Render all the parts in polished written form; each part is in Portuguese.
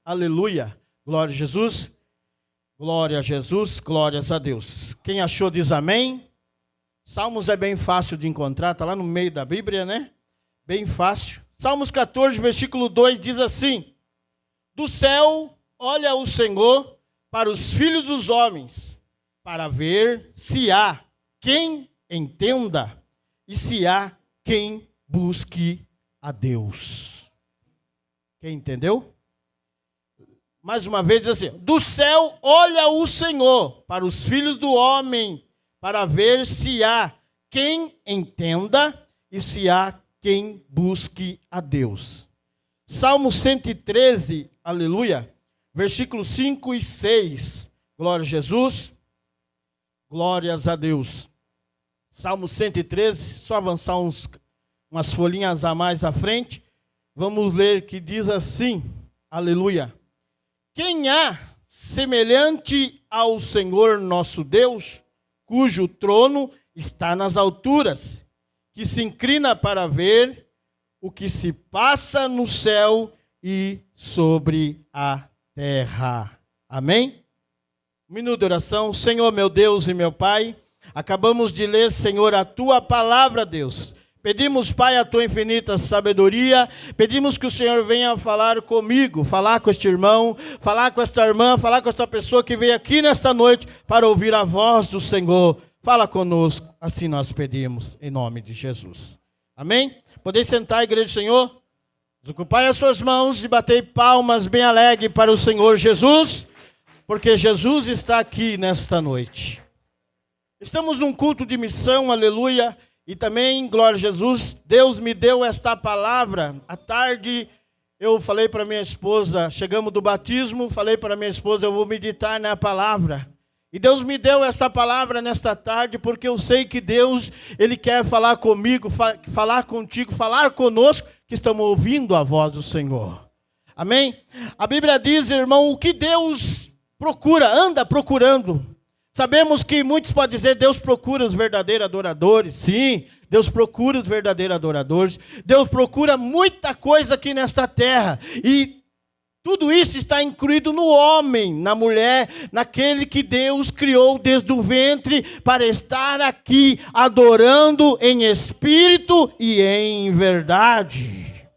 Aleluia. Glória a Jesus. Glória a Jesus. Glórias a Deus. Quem achou diz amém. Salmos é bem fácil de encontrar. Está lá no meio da Bíblia, né? Bem fácil. Salmos 14, versículo 2 diz assim: do céu olha o Senhor para os filhos dos homens, para ver se há quem entenda e se há quem busque a Deus. Quem entendeu? Mais uma vez diz assim: do céu olha o Senhor para os filhos do homem, para ver se há quem entenda e se há quem busque a Deus. Salmo 113, aleluia, versículos 5 e 6. Glória a Jesus. Glórias a Deus. Salmo 113, só avançar umas folhinhas a mais à frente. Vamos ler que diz assim, aleluia. Quem há semelhante ao Senhor nosso Deus, cujo trono está nas alturas, que se inclina para ver o que se passa no céu e sobre a terra. Amém? Um minuto de oração. Senhor, meu Deus e meu Pai, acabamos de ler, Senhor, a Tua palavra, Deus. Pedimos, Pai, a Tua infinita sabedoria, pedimos que o Senhor venha falar comigo, falar com este irmão, falar com esta irmã, falar com esta pessoa que veio aqui nesta noite para ouvir a voz do Senhor. Fala conosco, assim nós pedimos, em nome de Jesus. Amém? Podeis sentar, igreja do Senhor? Desocupai as suas mãos e batei palmas bem alegre para o Senhor Jesus, porque Jesus está aqui nesta noite. Estamos num culto de missão, aleluia, e também, glória a Jesus, Deus me deu esta palavra. À tarde eu falei para minha esposa, chegamos do batismo, falei para minha esposa, eu vou meditar na palavra. E Deus me deu essa palavra nesta tarde, porque eu sei que Deus, Ele quer falar comigo, falar contigo, falar conosco, que estamos ouvindo a voz do Senhor. Amém? A Bíblia diz, irmão, o que Deus procura, anda procurando. Sabemos que muitos podem dizer, Deus procura os verdadeiros adoradores. Sim, Deus procura os verdadeiros adoradores. Deus procura muita coisa aqui nesta terra. E tudo isso está incluído no homem, na mulher, naquele que Deus criou desde o ventre para estar aqui adorando em espírito e em verdade.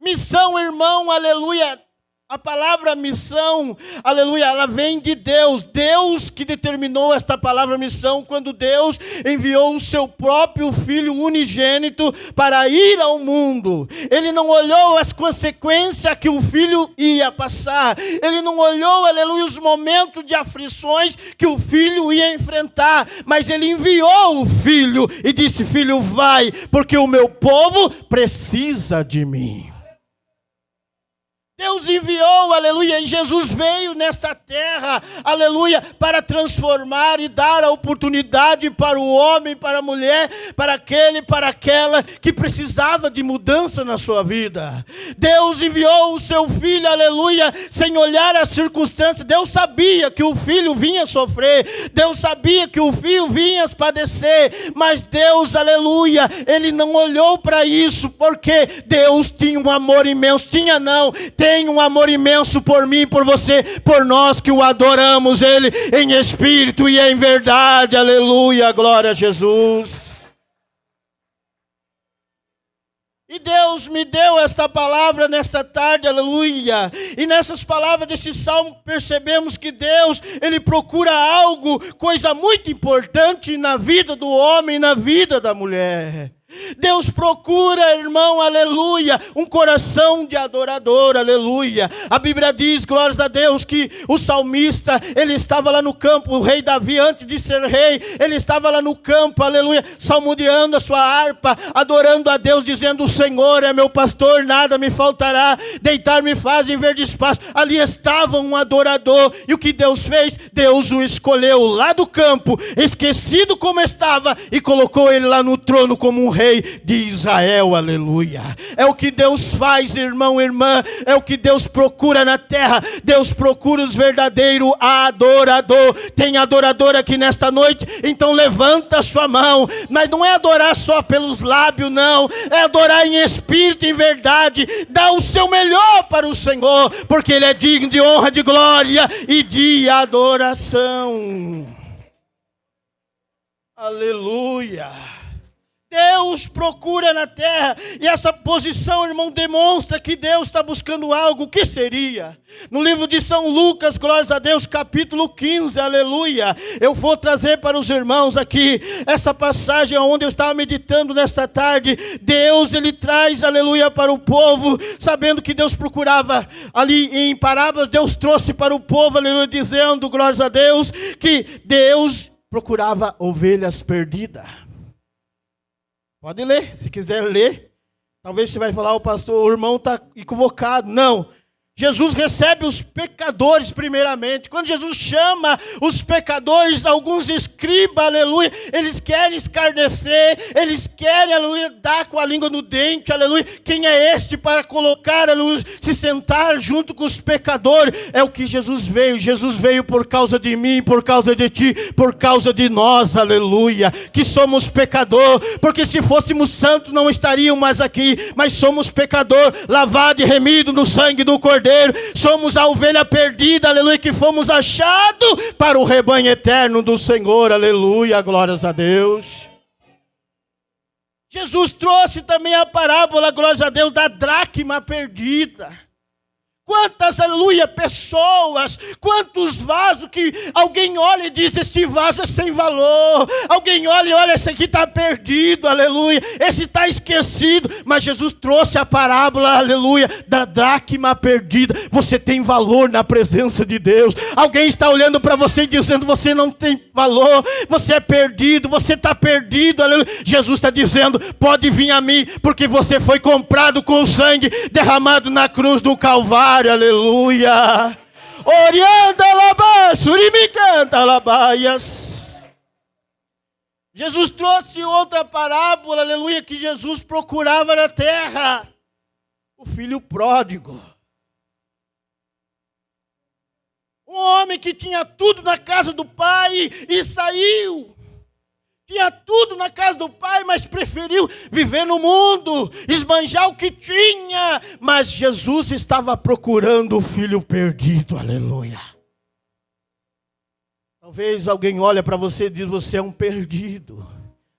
Missão, irmão, aleluia. A palavra missão, aleluia, ela vem de Deus. Deus que determinou esta palavra missão quando Deus enviou o seu próprio Filho unigênito para ir ao mundo. Ele não olhou as consequências que o Filho ia passar. Ele não olhou, aleluia, os momentos de aflições que o Filho ia enfrentar. Mas Ele enviou o Filho e disse, Filho, vai, porque o meu povo precisa de mim. Deus enviou, aleluia, e Jesus veio nesta terra, aleluia, para transformar e dar a oportunidade para o homem, para a mulher, para aquele, para aquela que precisava de mudança na sua vida. Deus enviou o seu Filho, aleluia, sem olhar as circunstâncias. Deus sabia que o Filho vinha sofrer, Deus sabia que o Filho vinha padecer, mas Deus, aleluia, Ele não olhou para isso, porque Deus tinha um amor imenso, tem um amor imenso por mim, por você, por nós que o adoramos, Ele em espírito e em verdade, aleluia, glória a Jesus. E Deus me deu esta palavra nesta tarde, aleluia, e nessas palavras desse salmo percebemos que Deus, Ele procura algo, coisa muito importante na vida do homem, na vida da mulher. Deus procura, irmão, aleluia, um coração de adorador, aleluia. A Bíblia diz, glórias a Deus, que o salmista, ele estava lá no campo, o rei Davi, antes de ser rei, ele estava lá no campo, aleluia, salmodiando a sua harpa, adorando a Deus, dizendo, o Senhor é meu pastor, nada me faltará, deitar-me faz em verde espaço. Ali estava um adorador, e o que Deus fez? Deus o escolheu lá do campo, esquecido como estava, e colocou ele lá no trono como um rei. Rei de Israel, aleluia. É o que Deus faz, irmão, irmã, é o que Deus procura na terra. Deus procura os verdadeiros adoradores. Tem adorador aqui nesta noite? Então levanta a sua mão, mas não é adorar só pelos lábios, não, é adorar em espírito e em verdade. Dá o seu melhor para o Senhor, porque Ele é digno de honra, de glória e de adoração. Aleluia. Deus procura na terra, e essa posição, irmão, demonstra que Deus está buscando algo. O que seria? No livro de São Lucas, glórias a Deus, capítulo 15, aleluia. Eu vou trazer para os irmãos aqui essa passagem onde eu estava meditando nesta tarde. Deus, Ele traz, aleluia, para o povo, sabendo que Deus procurava ali em parábolas. Deus trouxe para o povo, aleluia, dizendo, glórias a Deus, que Deus procurava ovelhas perdidas. Pode ler, se quiser ler. Talvez você vai falar, o pastor, o irmão está equivocado. Não. Jesus recebe os pecadores primeiramente. Quando Jesus chama os pecadores, alguns escribas, aleluia, eles querem escarnecer, eles querem, aleluia, dar com a língua no dente, aleluia. Quem é este para colocar, aleluia, se sentar junto com os pecadores? É o que Jesus veio. Jesus veio por causa de mim, por causa de ti, por causa de nós, aleluia, que somos pecadores, porque se fôssemos santos não estaríamos mais aqui, mas somos pecadores, lavado e remido no sangue do Cordeiro. Somos a ovelha perdida, aleluia, que fomos achados para o rebanho eterno do Senhor, aleluia, glórias a Deus. Jesus trouxe também a parábola, glórias a Deus, da dracma perdida. Quantas, aleluia, pessoas, quantos vasos que alguém olha e diz, esse vaso é sem valor. Alguém olha e olha, esse aqui está perdido, aleluia, esse está esquecido. Mas Jesus trouxe a parábola, aleluia, da dracma perdida. Você tem valor na presença de Deus. Alguém está olhando para você e dizendo, você não tem valor, você é perdido, você está perdido, aleluia. Jesus está dizendo, pode vir a mim, porque você foi comprado com o sangue derramado na cruz do Calvário. Aleluia. Orianda labá, surimicanta labaias. Jesus trouxe outra parábola, aleluia, que Jesus procurava na terra. O filho pródigo. Um homem que tinha tudo na casa do pai e saiu. Tinha tudo na casa do pai, mas preferiu viver no mundo, esbanjar o que tinha. Mas Jesus estava procurando o filho perdido, aleluia. Talvez alguém olhe para você e diz, você é um perdido.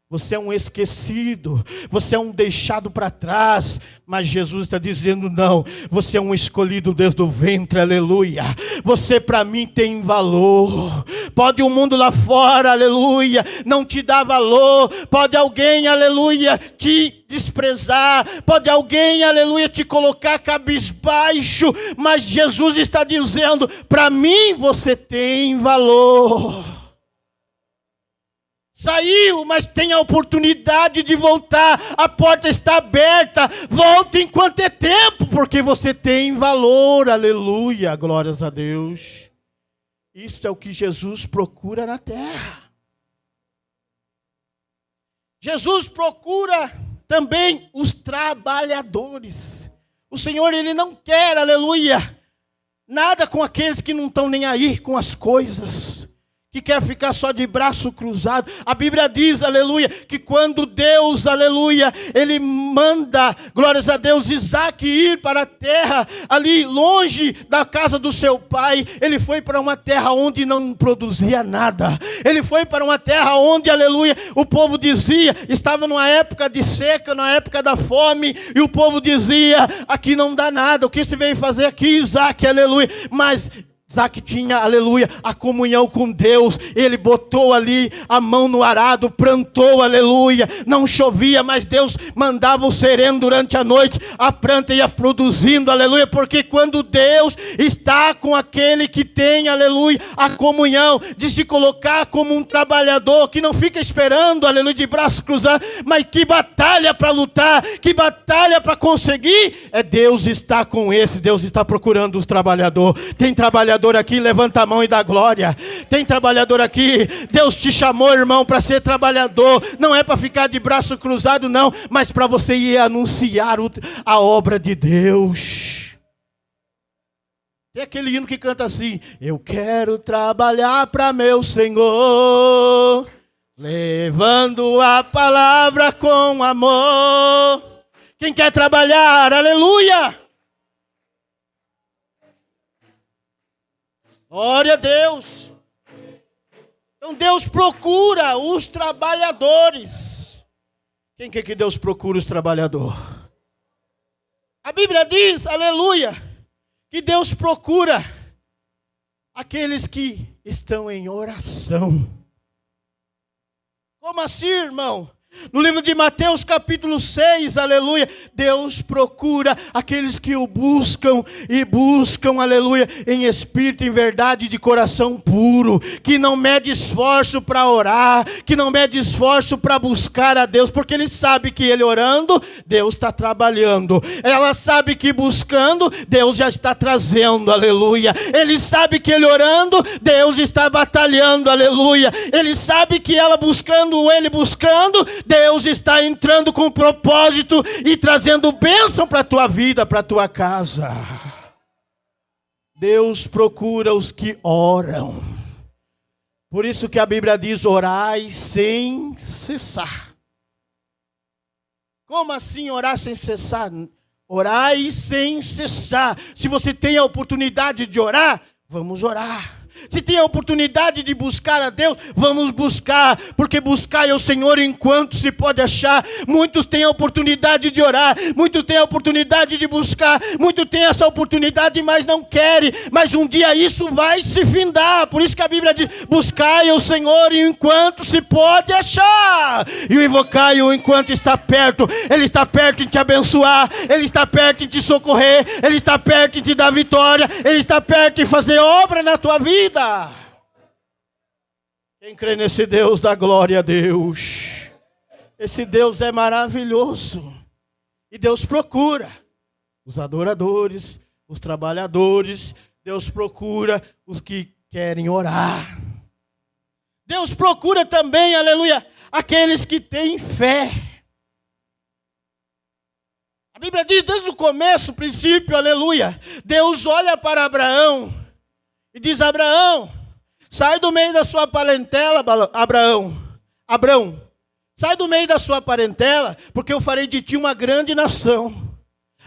Você é um esquecido, você é um deixado para trás, mas Jesus está dizendo não, você é um escolhido desde o ventre, aleluia. Você para mim tem valor. Pode o mundo lá fora, aleluia, não te dar valor. Pode alguém, aleluia, te desprezar. Pode alguém, aleluia, te colocar cabisbaixo, mas Jesus está dizendo, para mim você tem valor. Saiu, mas tem a oportunidade de voltar. A porta está aberta. Volte enquanto é tempo, porque você tem valor. Aleluia, glórias a Deus. Isso é o que Jesus procura na terra. Jesus procura também os trabalhadores. O Senhor, Ele não quer, aleluia, nada com aqueles que não estão nem aí com as coisas, que quer ficar só de braço cruzado. A Bíblia diz, aleluia, que quando Deus, aleluia, Ele manda, glórias a Deus, Isaac ir para a terra, ali longe da casa do seu pai, ele foi para uma terra onde não produzia nada. Ele foi para uma terra onde, aleluia, o povo dizia, estava numa época de seca, na época da fome, e o povo dizia, aqui não dá nada, o que você veio fazer aqui, Isaac, aleluia? Mas Isaac tinha, aleluia, a comunhão com Deus. Ele botou ali a mão no arado, plantou, aleluia. Não chovia, mas Deus mandava o sereno durante a noite. A planta ia produzindo, aleluia. Porque quando Deus está com aquele que tem, aleluia, a comunhão de se colocar como um trabalhador, que não fica esperando, aleluia, de braço cruzado, mas que batalha para lutar, que batalha para conseguir, Deus está com esse. Deus está procurando os trabalhadores. Tem trabalhador trabalhador aqui? Levanta a mão e dá glória. Tem trabalhador aqui? Deus te chamou, irmão, para ser trabalhador. Não é para ficar de braço cruzado, não, mas para você ir anunciar a obra de Deus. Tem aquele hino que canta assim: eu quero trabalhar para meu Senhor, levando a palavra com amor. Quem quer trabalhar? Aleluia! Glória a Deus. Então Deus procura os trabalhadores. Quem quer que Deus procura os trabalhadores? A Bíblia diz, aleluia, que Deus procura aqueles que estão em oração. Como assim, irmão? No livro de Mateus capítulo 6, aleluia, Deus procura aqueles que o buscam e buscam, aleluia, em espírito, em verdade, de coração puro, que não mede esforço para orar, que não mede esforço para buscar a Deus, porque ele sabe que ele orando, Deus está trabalhando. Ela sabe que buscando, Deus já está trazendo, aleluia. Ele sabe que ele orando, Deus está batalhando, aleluia. Ele sabe que ela buscando, ele buscando, Deus está entrando com propósito e trazendo bênção para a tua vida, para a tua casa. Deus procura os que oram. Por isso que a Bíblia diz: orai sem cessar. Como assim orar sem cessar? Orai sem cessar. Se você tem a oportunidade de orar, vamos orar. Se tem a oportunidade de buscar a Deus, vamos buscar, porque buscar é o Senhor enquanto se pode achar. Muitos têm a oportunidade de orar, muitos têm a oportunidade de buscar, muitos têm essa oportunidade, mas não querem. Mas um dia isso vai se findar. Por isso que a Bíblia diz: buscai o Senhor enquanto se pode achar, e o invocai-o enquanto está perto. Ele está perto em te abençoar, Ele está perto em te socorrer, Ele está perto em te dar vitória, Ele está perto em fazer obra na tua vida. Quem crê nesse Deus, dá glória a Deus. Esse Deus é maravilhoso. E Deus procura os adoradores, os trabalhadores. Deus procura os que querem orar. Deus procura também, aleluia, aqueles que têm fé. A Bíblia diz desde o começo, o princípio, aleluia, Deus olha para Abraão e diz: Abraão, sai do meio da sua parentela, Abraão, sai do meio da sua parentela, porque eu farei de ti uma grande nação.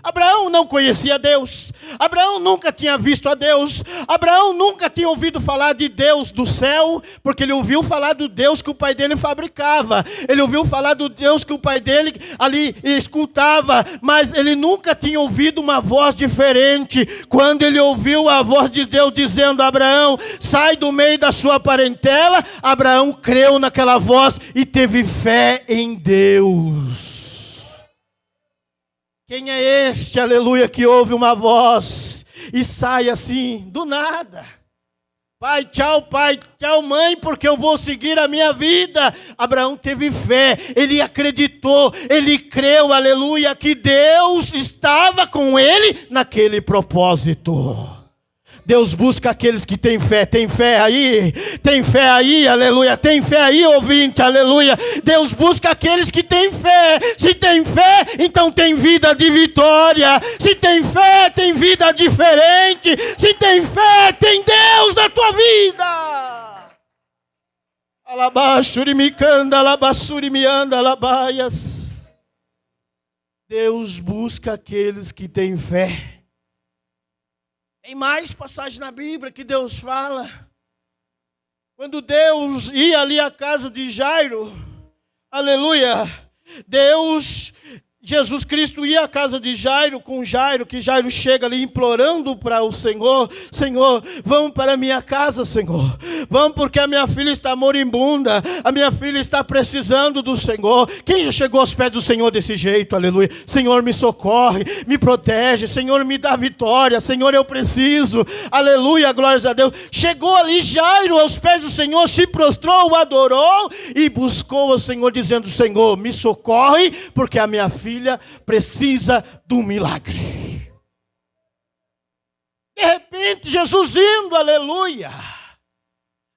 Abraão não conhecia Deus, Abraão nunca tinha visto a Deus, Abraão nunca tinha ouvido falar de Deus do céu, porque ele ouviu falar do Deus que o pai dele fabricava, ele ouviu falar do Deus que o pai dele ali escutava, mas ele nunca tinha ouvido uma voz diferente. Quando ele ouviu a voz de Deus dizendo: Abraão, sai do meio da sua parentela, Abraão creu naquela voz e teve fé em Deus. Quem é este, aleluia, que ouve uma voz e sai assim, do nada? Pai, tchau mãe, porque eu vou seguir a minha vida. Abraão teve fé, ele acreditou, ele creu, aleluia, que Deus estava com ele naquele propósito. Deus busca aqueles que têm fé. Tem fé aí, aleluia. Tem fé aí, ouvinte, aleluia. Deus busca aqueles que têm fé. Se tem fé, então tem vida de vitória. Se tem fé, tem vida diferente. Se tem fé, tem Deus na tua vida. Alabaxurimicanda, alabassurimianda, alabaias. Deus busca aqueles que têm fé. Tem mais passagem na Bíblia que Deus fala. Quando Deus ia ali à casa de Jairo, aleluia, Jesus Cristo ia à casa de Jairo, que Jairo chega ali implorando para o Senhor: Senhor, vamos para a minha casa, Senhor. Vamos, porque a minha filha está moribunda, a minha filha está precisando do Senhor. Quem já chegou aos pés do Senhor desse jeito, aleluia? Senhor, me socorre, me protege, Senhor, me dá vitória, Senhor, eu preciso, aleluia, glórias a Deus. Chegou ali Jairo aos pés do Senhor, se prostrou, o adorou e buscou o Senhor, dizendo: Senhor, me socorre, porque a minha filha precisa do milagre. De repente, repente, Jesus indo, aleluia.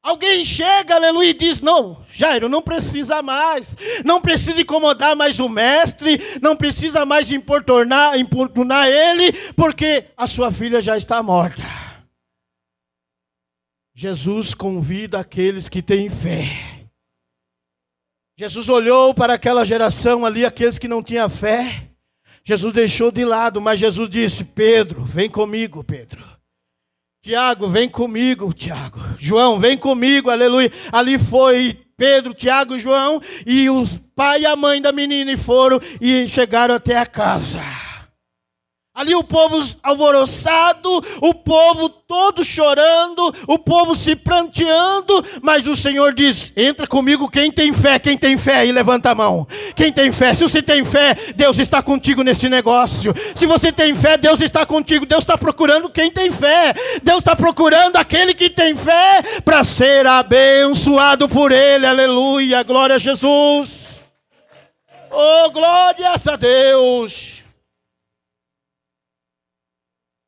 Alguém chega, aleluia, e diz, não, Jairo, não precisa mais. Não precisa incomodar mais o mestre. Não precisa mais importunar ele, porque a sua filha já está morta. Jesus convida aqueles que têm fé. Jesus olhou para aquela geração ali, aqueles que não tinham fé. Jesus deixou de lado, mas Jesus disse, Pedro, vem comigo, Pedro. Tiago, vem comigo, Tiago. João, vem comigo, aleluia. Ali foi Pedro, Tiago e João, e o pai e a mãe da menina foram e chegaram até a casa. Ali o povo alvoroçado, o povo todo chorando, o povo se pranteando, mas o Senhor diz, entra comigo quem tem fé, e levanta a mão. Quem tem fé, se você tem fé, Deus está contigo nesse negócio. Se você tem fé, Deus está contigo. Deus está procurando quem tem fé. Deus está procurando aquele que tem fé para ser abençoado por Ele, aleluia, glória a Jesus. Oh, glórias a Deus.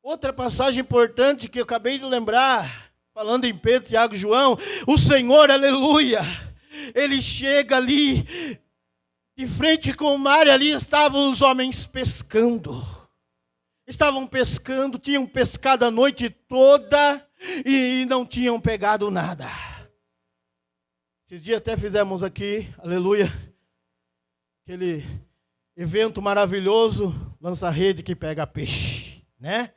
Outra passagem importante que eu acabei de lembrar, falando em Pedro, Tiago e João, o Senhor, aleluia, Ele chega ali, de frente com o mar, e ali estavam os homens pescando. Estavam pescando, tinham pescado a noite toda e não tinham pegado nada. Esses dias até fizemos aqui, aleluia, aquele evento maravilhoso, lança-rede que pega peixe, né?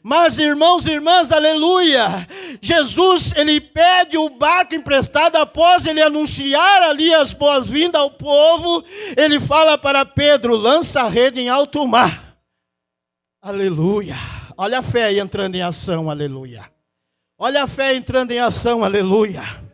Mas irmãos e irmãs, aleluia, Jesus, ele pede o barco emprestado após ele anunciar ali as boas-vindas ao povo. Ele fala para Pedro, lança a rede em alto mar. Aleluia, olha a fé aí entrando em ação, aleluia. Olha a fé entrando em ação, aleluia.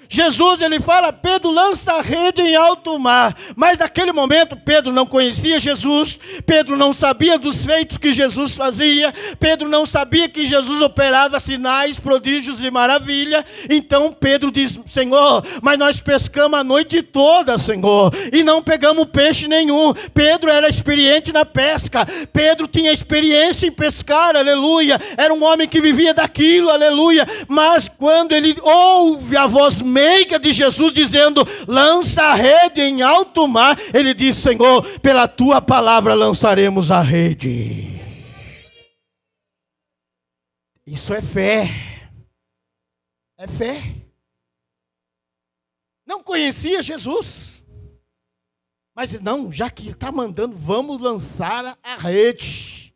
Jesus, ele fala, Pedro, lança a rede em alto mar. Mas naquele momento, Pedro não conhecia Jesus. Pedro não sabia dos feitos que Jesus fazia. Pedro não sabia que Jesus operava sinais, prodígios e maravilha. Então Pedro diz, Senhor, mas nós pescamos a noite toda, Senhor, e não pegamos peixe nenhum. Pedro era experiente na pesca. Pedro tinha experiência em pescar, aleluia. Era um homem que vivia daquilo, aleluia. Mas quando ele ouve a voz meiga de Jesus dizendo, lança a rede em alto mar, ele diz, Senhor, pela tua palavra lançaremos a rede. Isso é fé. É fé. Não conhecia Jesus, mas não, já que está mandando, vamos lançar a rede.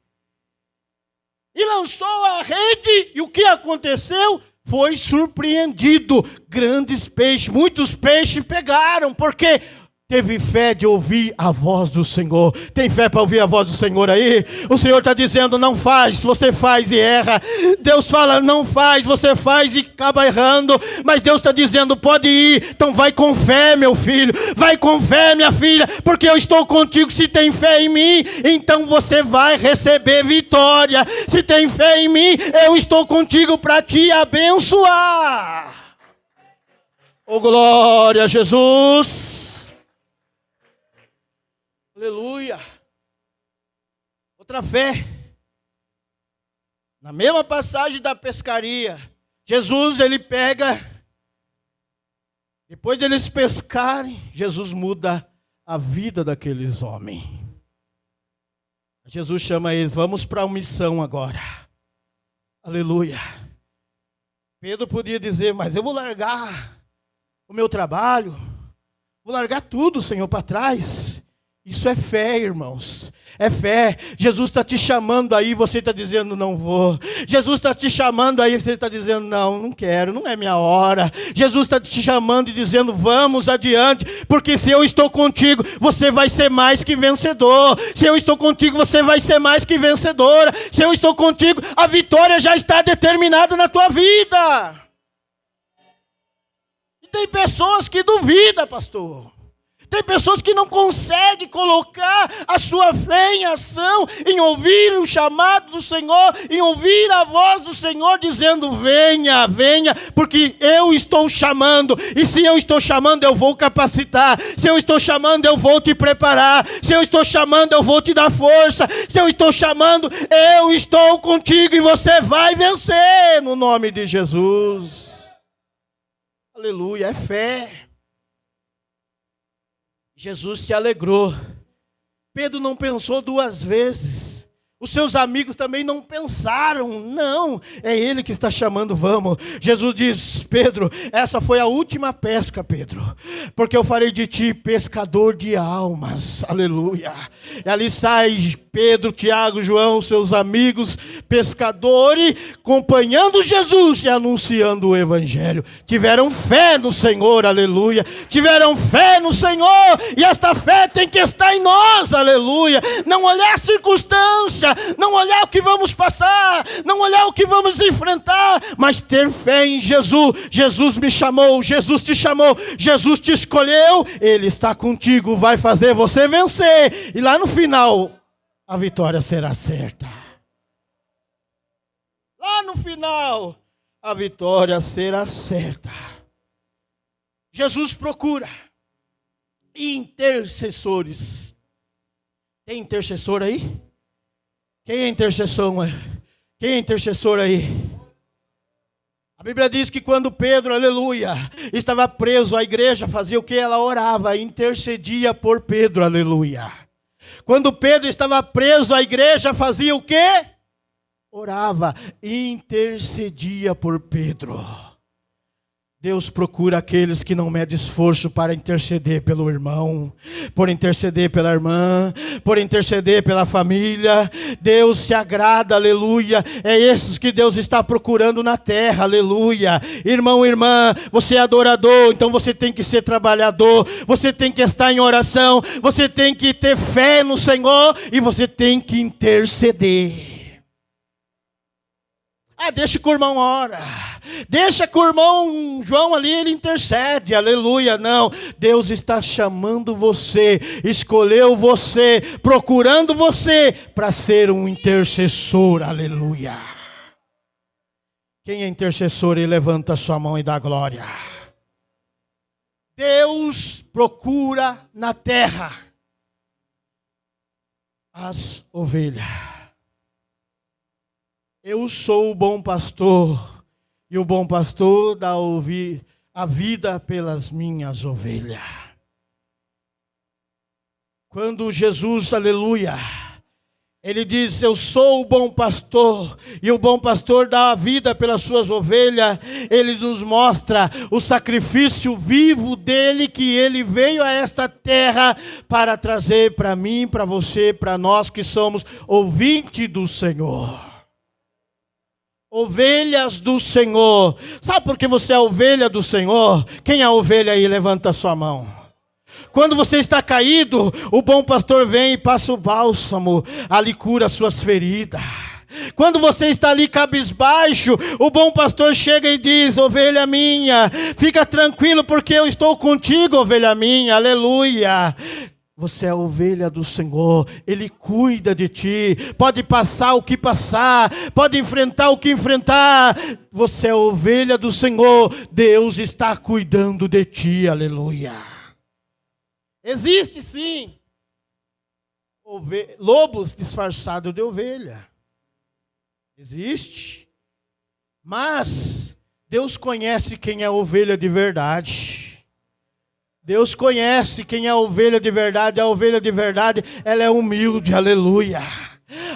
E lançou a rede, e o que aconteceu? Foi surpreendido, grandes peixes, muitos peixes pegaram, porque teve fé de ouvir a voz do Senhor. Tem fé para ouvir a voz do Senhor aí? O Senhor está dizendo, não faz, você faz e erra. Deus fala, não faz, você faz e acaba errando. Mas Deus está dizendo, pode ir, então vai com fé, meu filho. Vai com fé, minha filha, porque eu estou contigo. Se tem fé em mim, então você vai receber vitória. Se tem fé em mim, eu estou contigo para te abençoar. Oh, glória a Jesus. Aleluia. Outra fé. Na mesma passagem da pescaria, Jesus, ele pega, depois deles pescarem, Jesus muda a vida daqueles homens. Jesus chama eles, vamos para a missão agora. Aleluia. Pedro podia dizer, mas eu vou largar o meu trabalho, vou largar tudo, Senhor, para trás. Isso é fé, irmãos. É fé. Jesus está te chamando aí, você está dizendo não vou. Jesus está te chamando aí, você está dizendo não quero, não é minha hora. Jesus está te chamando e dizendo vamos adiante, porque se eu estou contigo, você vai ser mais que vencedor. Se eu estou contigo, você vai ser mais que vencedora. Se eu estou contigo, a vitória já está determinada na tua vida. E tem pessoas que duvidam, pastor. Tem pessoas que não conseguem colocar a sua fé em ação, em ouvir o chamado do Senhor, em ouvir a voz do Senhor dizendo: venha, venha, porque eu estou chamando, e se eu estou chamando eu vou capacitar, se eu estou chamando eu vou te preparar, se eu estou chamando eu vou te dar força, se eu estou chamando eu estou contigo e você vai vencer no nome de Jesus. Aleluia, é fé. Jesus se alegrou. Pedro não pensou duas vezes. Os seus amigos também não pensaram. Não, é ele que está chamando, vamos. Jesus diz: Pedro, essa foi a última pesca, Pedro, porque eu farei de ti pescador de almas. Aleluia. E ali sai Pedro, Tiago, João, seus amigos pescadores, acompanhando Jesus e anunciando o evangelho. Tiveram fé no Senhor, aleluia. Tiveram fé no Senhor, e esta fé tem que estar em nós, aleluia. Não olhar a circunstância, não olhar o que vamos passar, não olhar o que vamos enfrentar, mas ter fé em Jesus. Jesus me chamou, Jesus te chamou, Jesus te escolheu, Ele está contigo, vai fazer você vencer, e lá no final a vitória será certa. Lá no final a vitória será certa. Jesus procura intercessores. Tem intercessor aí? Quem é intercessor? Quem é intercessor aí? A Bíblia diz que quando Pedro, aleluia, estava preso, a igreja fazia o que? Ela orava, intercedia por Pedro, aleluia. Quando Pedro estava preso, a igreja fazia o quê? Orava, intercedia por Pedro. Deus procura aqueles que não medem esforço para interceder pelo irmão, por interceder pela irmã, por interceder pela família. Deus se agrada, aleluia. É esses que Deus está procurando na terra, aleluia. Irmão, irmã, você é adorador, então você tem que ser trabalhador, você tem que estar em oração, você tem que ter fé no Senhor e você tem que interceder. Deixa que o irmão ora, deixa que o irmão João ali, ele intercede, aleluia. Não, Deus está chamando você, escolheu você, procurando você para ser um intercessor, aleluia. Quem é intercessor, ele levanta a sua mão e dá glória. Deus procura na terra as ovelhas. Eu sou o bom pastor, e o bom pastor dá a vida pelas minhas ovelhas. Quando Jesus, aleluia, ele diz: eu sou o bom pastor, e o bom pastor dá a vida pelas suas ovelhas. Ele nos mostra o sacrifício vivo dele, que ele veio a esta terra para trazer para mim, para você, para nós que somos ouvintes do Senhor. Ovelhas do Senhor. Sabe por que você é ovelha do Senhor? Quem é ovelha aí? Levanta a sua mão. Quando você está caído, o bom pastor vem e passa o bálsamo, ali cura as suas feridas. Quando você está ali cabisbaixo, o bom pastor chega e diz: ovelha minha, fica tranquilo porque eu estou contigo, ovelha minha, aleluia. Você é a ovelha do Senhor, Ele cuida de ti, pode passar o que passar, pode enfrentar o que enfrentar, você é a ovelha do Senhor, Deus está cuidando de ti, aleluia. Existe sim, lobos disfarçados de ovelha, existe, mas Deus conhece quem é a ovelha de verdade. Deus conhece quem é a ovelha de verdade. A ovelha de verdade, ela é humilde, aleluia.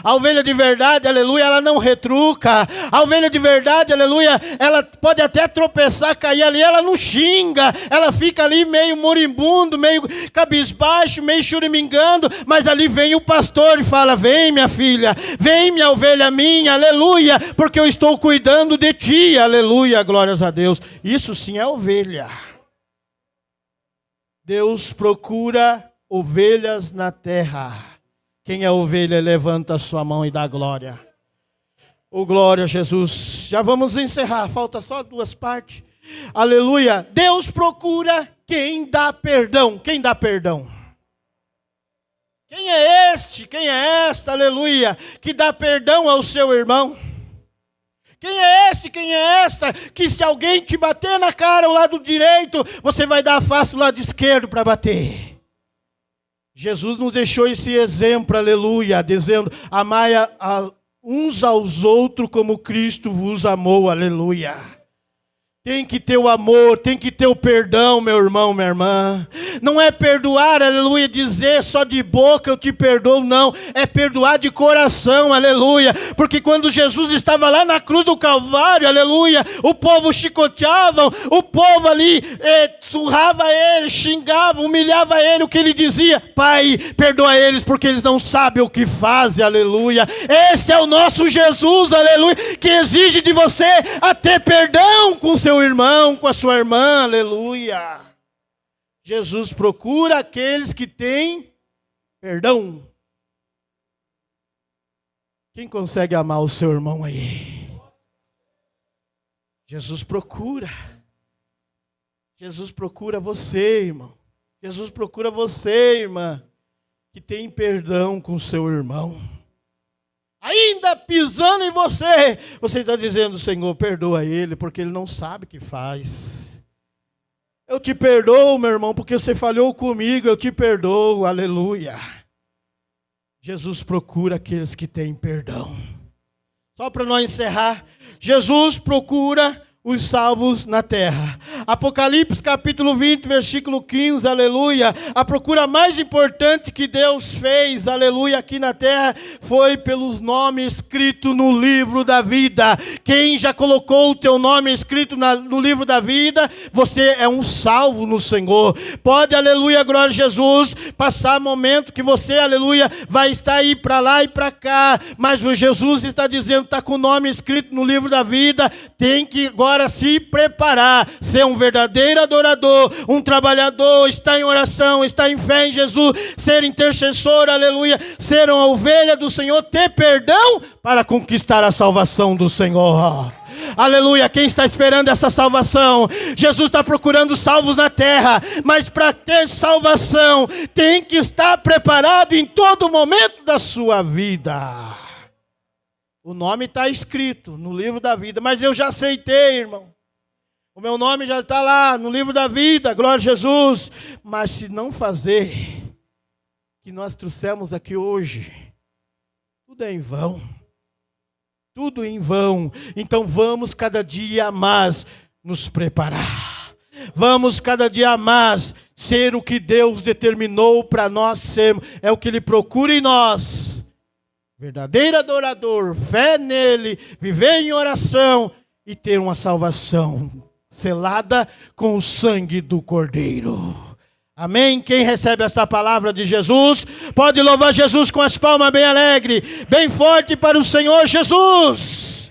A ovelha de verdade, aleluia, ela não retruca. A ovelha de verdade, aleluia, ela pode até tropeçar, cair ali, ela não xinga. Ela fica ali meio moribundo, meio cabisbaixo, meio choramingando. Mas ali vem o pastor e fala: vem minha filha, vem minha ovelha minha, aleluia, porque eu estou cuidando de ti, aleluia, glórias a Deus. Isso sim é ovelha. Deus procura ovelhas na terra. Quem é ovelha, levanta a sua mão e dá glória. Oh, glória a Jesus. Já vamos encerrar, falta só duas partes. Aleluia. Deus procura quem dá perdão. Quem dá perdão? Quem é este, quem é esta, aleluia, que dá perdão ao seu irmão? Quem é este, quem é esta, que se alguém te bater na cara ao lado direito, você vai dar a face do lado esquerdo para bater? Jesus nos deixou esse exemplo, aleluia, dizendo, amai uns aos outros como Cristo vos amou, aleluia. Tem que ter o amor, tem que ter o perdão, meu irmão, minha irmã. Não é perdoar, aleluia, dizer só de boca eu te perdoo, não. É perdoar de coração, aleluia. Porque quando Jesus estava lá na cruz do Calvário, aleluia, o povo chicoteava, o povo ali surrava ele, xingava, humilhava ele. O que ele dizia? Pai, perdoa eles porque eles não sabem o que fazem, aleluia. Esse é o nosso Jesus, aleluia, que exige de você a ter perdão com o seu irmão, com a sua irmã, aleluia. Jesus procura aqueles que têm perdão. Quem consegue amar o seu irmão aí? Jesus procura. Jesus procura você, irmão. Jesus procura você, irmã, que tem perdão com o seu irmão. Ainda pisando em você, você está dizendo, Senhor, perdoa ele, porque ele não sabe o que faz. Eu te perdoo, meu irmão, porque você falhou comigo, eu te perdoo, aleluia. Jesus procura aqueles que têm perdão. Só para nós encerrar, Jesus procura os salvos na terra. Apocalipse capítulo 20, versículo 15, aleluia. A procura mais importante que Deus fez, aleluia, aqui na terra, foi pelos nomes escritos no livro da vida. Quem já colocou o teu nome escrito no livro da vida, você é um salvo no Senhor. Pode, aleluia, glória a Jesus, passar momento que você, aleluia, vai estar aí para lá e para cá, mas o Jesus está dizendo, está com o nome escrito no livro da vida, tem que agora se preparar, ser um verdadeiro adorador, um trabalhador, estar em oração, estar em fé em Jesus, ser intercessor, aleluia, ser uma ovelha do Senhor, ter perdão para conquistar a salvação do Senhor. Aleluia, quem está esperando essa salvação? Jesus está procurando salvos na terra, mas para ter salvação, tem que estar preparado em todo momento da sua vida. O nome está escrito no livro da vida, mas eu já aceitei, irmão. O meu nome já está lá no livro da vida, glória a Jesus. Mas se não fazer o que nós trouxemos aqui hoje, tudo é em vão. Tudo em vão. Então vamos cada dia mais nos preparar. Vamos cada dia mais ser o que Deus determinou para nós sermos. É o que Ele procura em nós. Verdadeiro adorador, fé nele, viver em oração e ter uma salvação selada com o sangue do Cordeiro. Amém? Quem recebe essa palavra de Jesus, pode louvar Jesus com as palmas bem alegre, bem forte para o Senhor Jesus.